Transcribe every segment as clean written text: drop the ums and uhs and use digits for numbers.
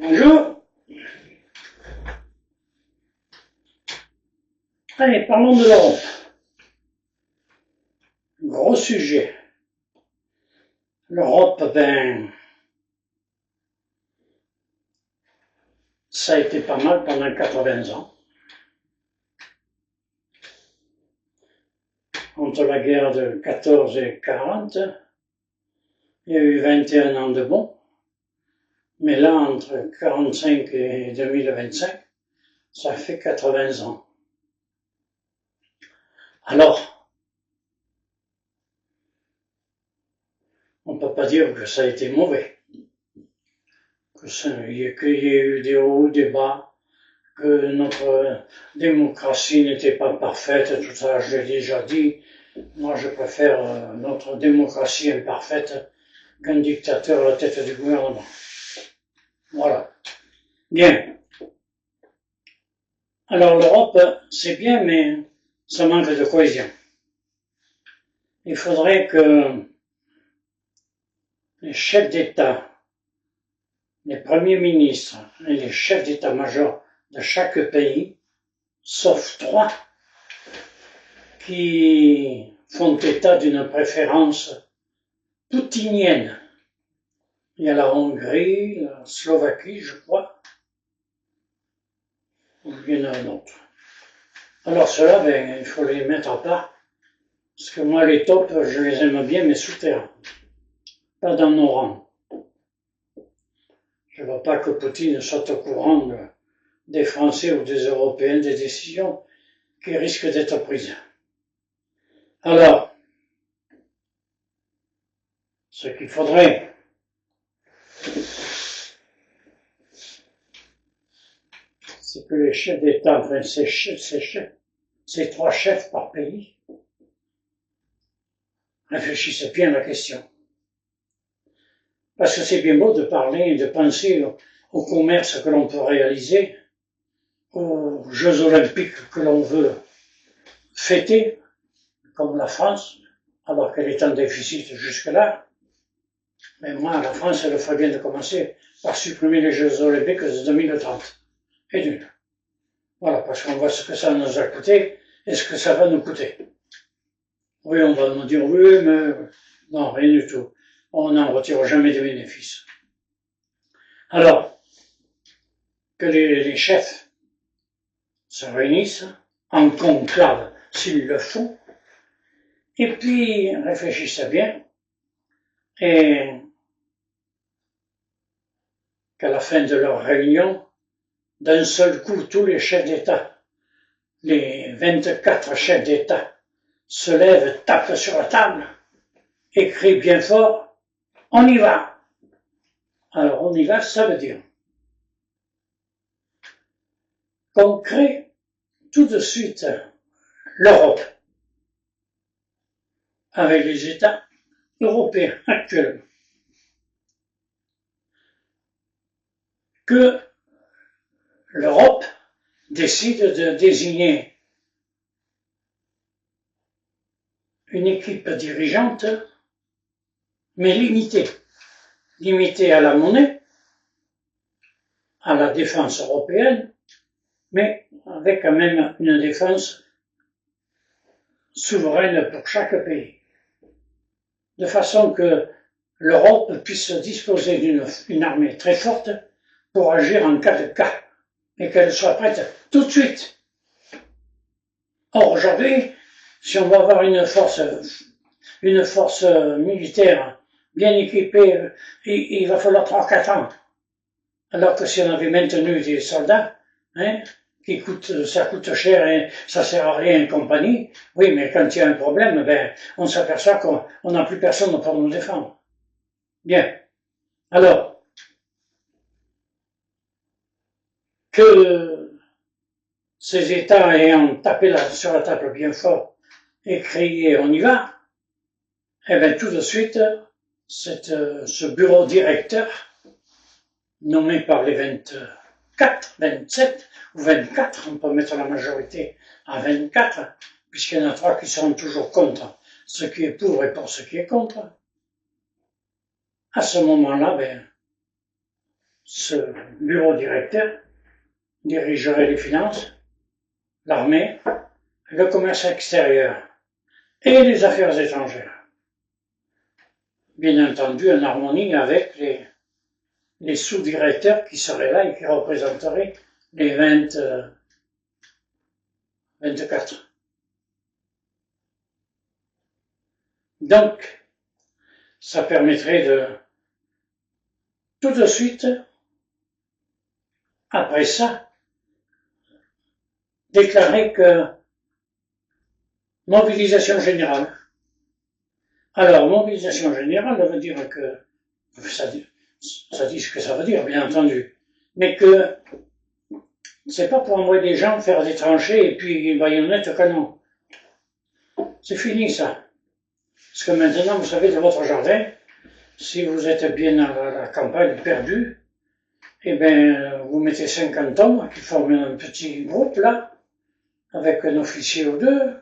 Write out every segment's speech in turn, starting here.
Bonjour. Allez, parlons de l'Europe. Gros sujet. L'Europe, ça a été pas mal pendant 80 ans. Entre la guerre de 14 et 40, il y a eu 21 ans de bon. Mais là, entre 45 et 2025, ça fait 80 ans. Alors, on ne peut pas dire que ça a été mauvais, qu'il y ait eu des hauts, des bas, que notre démocratie n'était pas parfaite, tout ça, je l'ai déjà dit. Moi, je préfère notre démocratie imparfaite qu'un dictateur à la tête du gouvernement. Voilà. Bien. Alors, l'Europe, c'est bien, mais ça manque de cohésion. Il faudrait que les chefs d'État, les premiers ministres et les chefs d'état-major de chaque pays, sauf 3, qui font état d'une préférence poutinienne. Il y a la Hongrie, la Slovaquie, je crois, ou il y en a un autre. Alors ceux-là, il faut les mettre à part, parce que moi, les tops, je les aime bien, mais souterrains, pas dans nos rangs. Je ne veux pas que Poutine soit au courant des Français ou des Européens, des décisions qui risquent d'être prises. Alors, ce qu'il faudrait, c'est que les chefs d'État, enfin ces 3 chefs par pays, réfléchissent bien à la question. Parce que c'est bien beau de parler et de penser au commerce que l'on peut réaliser, aux Jeux Olympiques que l'on veut fêter, comme la France, alors qu'elle est en déficit jusque-là. Mais moi, la France, elle ferait bien de commencer par supprimer les Jeux Olympiques de 2030. Et d'une. Voilà, parce qu'on voit ce que ça nous a coûté et ce que ça va nous coûter. Oui, on va nous dire oui, mais non, rien du tout. On n'en retire jamais de bénéfices. Alors, que les chefs se réunissent en conclave s'il le faut, et puis réfléchissent bien, et qu'à la fin de leur réunion, d'un seul coup, tous les chefs d'État, les 24 chefs d'État, se lèvent, tapent sur la table, et crient bien fort, on y va. Alors on y va, ça veut dire qu'on crée tout de suite l'Europe, avec les États européens actuellement. Que l'Europe décide de désigner une équipe dirigeante, mais limitée à la monnaie, à la défense européenne, mais avec quand même une défense souveraine pour chaque pays. De façon que l'Europe puisse disposer d'une armée très forte pour agir en cas de cas, et qu'elle soit prête tout de suite. Or, aujourd'hui, si on veut avoir une force militaire bien équipée, il va falloir 3-4 ans. Alors que si on avait maintenu des soldats, ça coûte cher et ça sert à rien et compagnie, oui, mais quand il y a un problème, on s'aperçoit qu'on n'a plus personne pour nous défendre. Bien. Alors, que ces États ayant tapé sur la table bien fort et crié on y va, tout de suite, ce bureau directeur, nommé par les 24, 27 ou 24, on peut mettre la majorité à 24, puisqu'il y en a 3 qui seront toujours contre ce qui est pour et pour ce qui est contre. À ce moment-là, ce bureau directeur dirigerait les finances, l'armée, le commerce extérieur et les affaires étrangères. Bien entendu, en harmonie avec les sous-directeurs qui seraient là et qui représenteraient les 24. Donc, ça permettrait de tout de suite, après ça, déclarer que mobilisation générale. Alors, mobilisation générale, ça veut dire que, ça dit ce que ça veut dire, bien entendu, mais que c'est pas pour envoyer des gens faire des tranchées et puis baïonnettes canon. C'est fini ça. Parce que maintenant, vous savez, dans votre jardin, si vous êtes bien à la campagne perdue, eh bien, vous mettez 50 hommes qui forment un petit groupe là, avec un officier ou deux,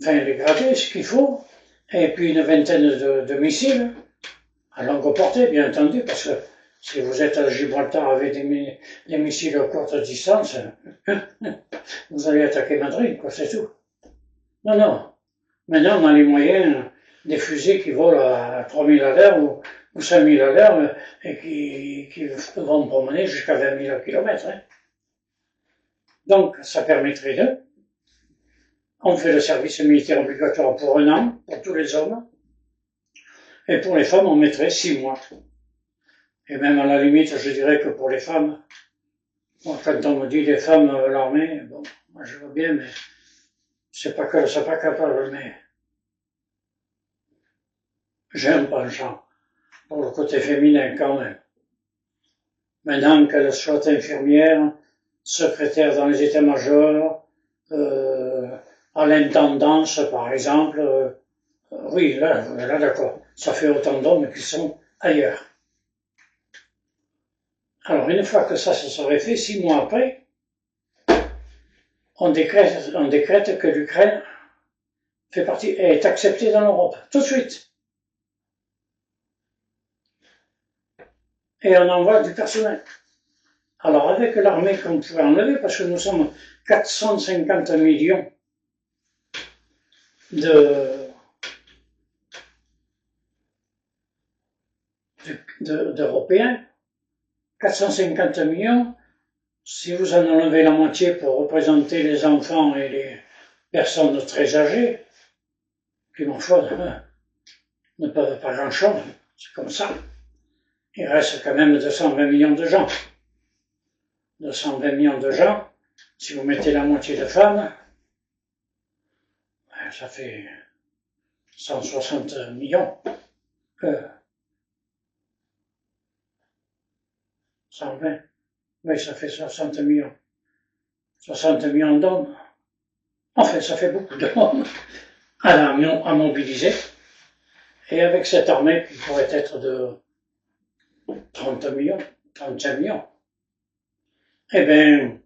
enfin les gradés, ce qu'il faut, et puis une vingtaine de missiles, à longue portée, bien entendu, parce que si vous êtes à Gibraltar avec des missiles à courte distance, vous allez attaquer Madrid, quoi, c'est tout. Non, non. Maintenant, on a les moyens des fusées qui volent à 3000 à l'heure ou 5000 à l'heure et qui vont promener jusqu'à 20 000 km. Hein. Donc, ça permettrait de... On fait le service militaire obligatoire pour 1 an, pour tous les hommes. Et pour les femmes, on mettrait 6 mois. Et même à la limite, je dirais que pour les femmes, bon, quand on me dit les femmes, l'armée, bon, moi je veux bien, mais c'est pas que elles ne sont pas capables, mais j'ai un penchant pour le côté féminin quand même. Maintenant qu'elles soient infirmières, secrétaires dans les états-majors, à l'intendance par exemple, oui, là d'accord, ça fait autant d'hommes qui sont ailleurs. Alors une fois que ça se serait fait, 6 mois après, on décrète que l'Ukraine est acceptée dans l'Europe, tout de suite. Et on envoie du personnel. Alors avec l'armée qu'on pourrait enlever, parce que nous sommes 450 millions d'Européens, 450 millions, si vous en enlevez la moitié pour représenter les enfants et les personnes très âgées, qui m'en faut, ne peuvent pas grand-chose, c'est comme ça. Il reste quand même 220 millions de gens. 220 millions de gens, si vous mettez la moitié de femmes, ça fait 160 millions. 120, oui, ça fait 60 millions. 60 millions d'hommes. Enfin, ça fait beaucoup d'hommes à mobiliser. Et avec cette armée qui pourrait être de 30 millions, 35 millions, eh bien,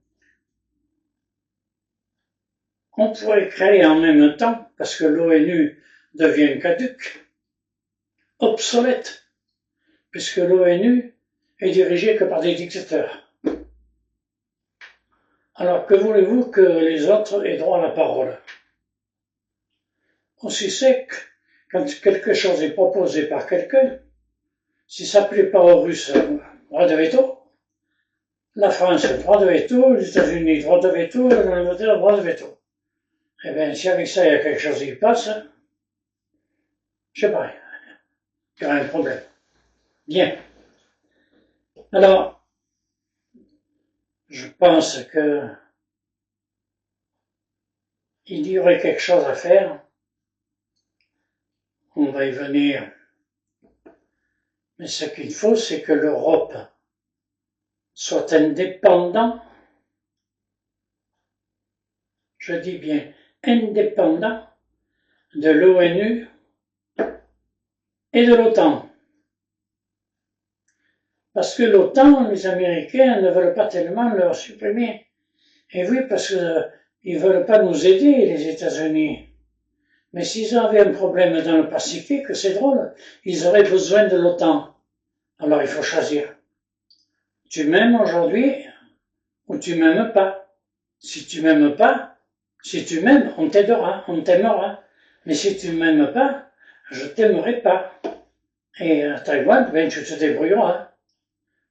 on pourrait créer en même temps, parce que l'ONU devient caduque, obsolète, puisque l'ONU est dirigée que par des dictateurs. Alors que voulez-vous que les autres aient droit à la parole? Aussi c'est que quand quelque chose est proposé par quelqu'un, si ça ne plaît pas aux Russes, droit de veto, la France, droit de veto, les États-Unis, droit de veto, l'Angleterre, droit de veto. Eh bien, si avec ça il y a quelque chose qui passe, je sais pas, il y aura un problème. Bien. Alors, je pense que il y aurait quelque chose à faire. On va y venir. Mais ce qu'il faut, c'est que l'Europe soit indépendante, je dis bien indépendant, de l'ONU et de l'OTAN. Parce que l'OTAN, les Américains ne veulent pas tellement leur supprimer. Et oui, parce qu'ils ne veulent pas nous aider, les États-Unis. Mais s'ils avaient un problème dans le Pacifique, c'est drôle, ils auraient besoin de l'OTAN. Alors il faut choisir. Tu m'aimes aujourd'hui ou tu m'aimes pas. Si tu m'aimes pas, si tu m'aimes, on t'aidera, on t'aimera. Mais si tu m'aimes pas, je t'aimerai pas. Et à Taïwan, ben, tu te débrouilleras.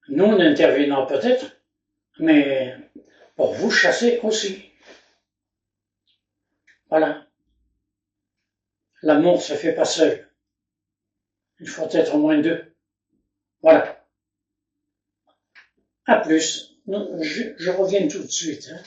Nous, on interviendra peut-être, mais pour vous chasser aussi. Voilà. L'amour se fait pas seul. Il faut être au moins deux. Voilà. À plus. Je reviens tout de suite. Hein.